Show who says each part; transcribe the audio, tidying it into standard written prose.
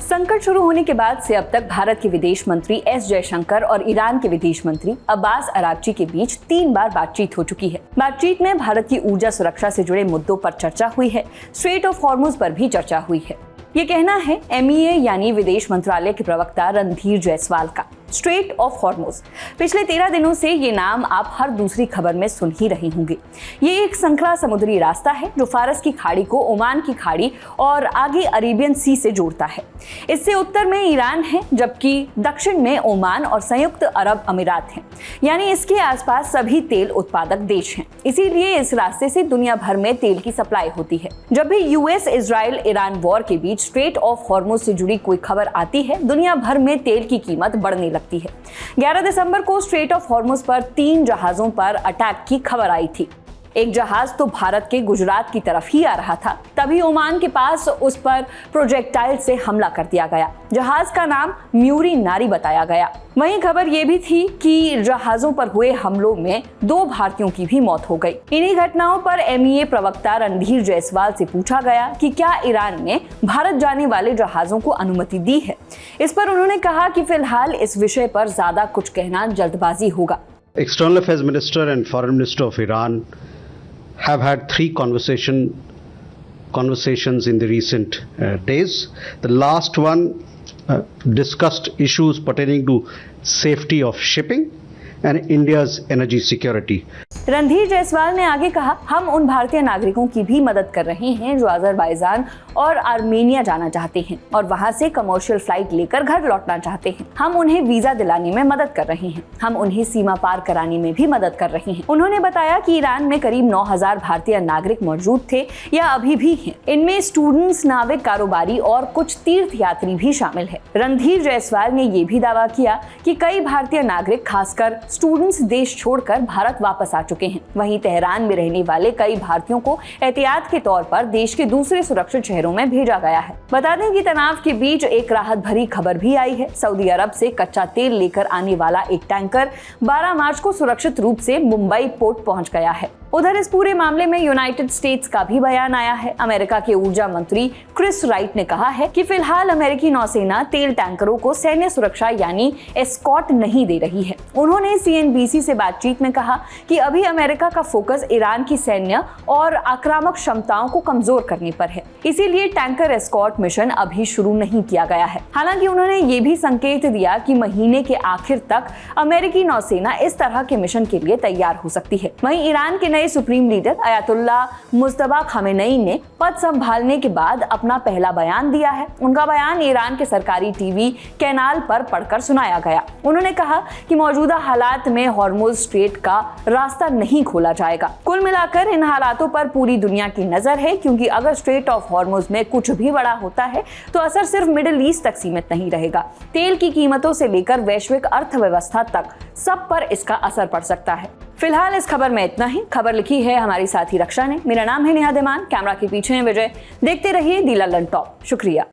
Speaker 1: संकट शुरू होने के बाद से अब तक भारत के विदेश मंत्री एस जयशंकर और ईरान के विदेश मंत्री अब्बास अरागची के बीच 3 बार बातचीत हो चुकी है। बातचीत में भारत की ऊर्जा सुरक्षा से जुड़े मुद्दों पर चर्चा हुई है। स्ट्रेट ऑफ हॉर्मुज पर भी चर्चा हुई है। ये कहना है MEA यानी विदेश मंत्रालय के प्रवक्ता रणधीर जायसवाल का। स्ट्रेट ऑफ हॉर्मुज, पिछले 13 दिनों से ये नाम आप हर दूसरी खबर में सुन ही रहे होंगे। ये एक संकरा समुद्री रास्ता है जो फारस की खाड़ी को ओमान की खाड़ी और आगे अरेबियन सी से जोड़ता है। इससे उत्तर में ईरान है, जबकि दक्षिण में ओमान और संयुक्त अरब अमीरात हैं। यानी इसके आसपास सभी तेल उत्पादक देश हैं। इसीलिए इस रास्ते से दुनिया भर में तेल की सप्लाई होती है। जब भी US इजराइल ईरान वॉर के बीच स्ट्रेट ऑफ हॉर्मुज से जुड़ी कोई खबर आती है, दुनिया भर में तेल की कीमत बढ़ने लगती है। 11 दिसंबर को स्ट्रेट ऑफ हॉर्मुज पर 3 जहाजों पर अटैक की खबर आई थी। एक जहाज तो भारत के गुजरात की तरफ ही आ रहा था, तभी ओमान के पास उस पर प्रोजेक्टाइल से हमला कर दिया गया। जहाज का नाम म्यूरी नारी बताया गया। वहीं खबर ये भी थी कि जहाजों पर हुए हमलों में 2 भारतीयों की भी मौत हो गई। इन्हीं घटनाओं पर MEA प्रवक्ता रणधीर जायसवाल से पूछा गया कि क्या ईरान ने भारत जाने वाले जहाजों को अनुमति दी है। इस पर उन्होंने कहा कि फिलहाल इस विषय पर ज्यादा कुछ कहना जल्दबाजी होगा।
Speaker 2: External Affairs Minister and Foreign Minister of Iran have had 3 conversations in the recent days. The last one discussed issues pertaining to safety of shipping and India's energy security.
Speaker 1: Randhir Jaiswal ने आगे कहा, हम उन भारतीय नागरिकों की भी मदद कर रहे हैं जो अजरबैजान और आर्मेनिया जाना चाहते हैं और वहां से कमर्शियल फ्लाइट लेकर घर लौटना चाहते हैं। हम उन्हें वीजा दिलाने में मदद कर रहे हैं। हम उन्हें सीमा पार कराने में भी मदद कर रहे हैं। उन्होंने बताया कि ईरान में करीब 9000 भारतीय नागरिक मौजूद थे या अभी भी हैं। इनमें स्टूडेंट्स, नाविक, कारोबारी और कुछ तीर्थ यात्री भी शामिल है। रणधीर जायसवाल ने ये भी दावा किया कि कई भारतीय नागरिक, खासकर स्टूडेंट्स, देश छोड़कर भारत वापस आ चुके हैं। वहीं तेहरान में रहने वाले कई भारतीयों को एहतियात के तौर पर देश के दूसरे सुरक्षित शहरों में भेजा गया है। बता दें कि तनाव के बीच एक राहत भरी खबर भी आई है। सऊदी अरब से कच्चा तेल लेकर आने वाला एक टैंकर 12 मार्च को सुरक्षित रूप से मुंबई पोर्ट पहुंच गया है। उधर इस पूरे मामले में यूनाइटेड स्टेट्स का भी बयान आया है। अमेरिका के ऊर्जा मंत्री क्रिस राइट ने कहा है कि फिलहाल अमेरिकी नौसेना तेल टैंकरों को सैन्य सुरक्षा यानी एस्कॉर्ट नहीं दे रही है। उन्होंने CNBC से बातचीत में कहा कि अभी अमेरिका का फोकस ईरान की सैन्य और आक्रामक क्षमताओं को कमजोर करने पर है। इसीलिए टैंकर एस्कॉर्ट मिशन अभी शुरू नहीं किया गया है। हालांकि उन्होंने ये भी संकेत दिया कि महीने के आखिर तक अमेरिकी नौसेना इस तरह के मिशन के लिए तैयार हो सकती है। वहीं ईरान के नए supreme leader Ayatollah Mustafa Khamenei ने पद संभालने के बाद अपना पहला बयान दिया है। उनका बयान ईरान के सरकारी टीवी कैनाल पर पढ़कर सुनाया गया। उन्होंने कहा कि मौजूदा हालात में हॉर्मुज स्ट्रेट का रास्ता नहीं खोला जाएगा। कुल मिलाकर इन हालातों पर पूरी दुनिया की नजर है, क्योंकि अगर स्ट्रेट ऑफ हॉर्मुज में कुछ भी बड़ा होता है तो असर सिर्फ मिडिल ईस्ट तक सीमित नहीं रहेगा। तेल की कीमतों से लेकर वैश्विक अर्थव्यवस्था तक सब पर इसका असर पड़ सकता है। फिलहाल इस खबर में इतना ही। खबर लिखी है हमारी साथी रक्षा ने। मेरा नाम है नेहा देमान, कैमरा के पीछे है विजय। देखते रहिए दी लंदन टॉप। शुक्रिया।